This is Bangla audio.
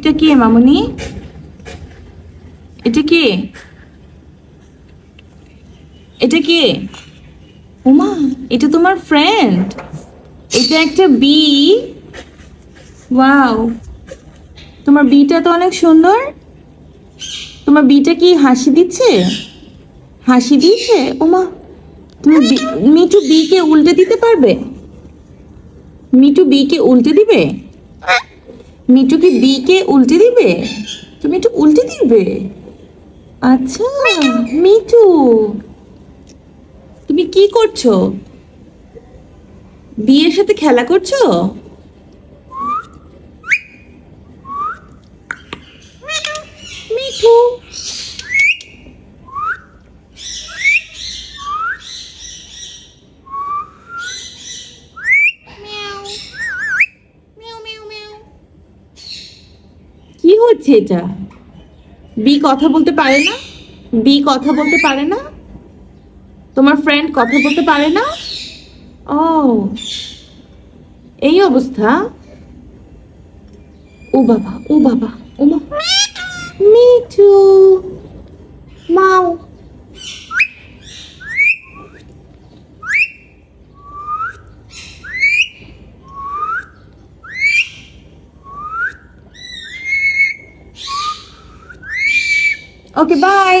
এটা কে মামুনি? এটা কে? এটা কে? ওমা, এটা তোমার ফ্রেন্ড? এটা একটা বি? ওয়াও, তোমার বিটা তো অনেক সুন্দর। তোমার বিটা কি হাসি দিচ্ছে? হাসি দিচ্ছে? ওমা, তুমি মিঠু বি কে উল্টে দিতে পারবে? মিঠু বি কে উল্টে দিবে? মিঠু কি বি কে উল্টে দিবে? তুমি একটু উল্টে দিবে? আচ্ছা, মিঠু তুমি কি করছো? বিয়ের সাথে খেলা করছো? মিঠু, কি হচ্ছে এটা? বি কথা বলতে পারে না? বি কথা বলতে পারে না? তোমার ফ্রেন্ড কথা বলতে পারে না? ও, এই অবস্থা। ও বাবা, ও বাবা, ও মা, মিঠু মাও। ওকে, বাই।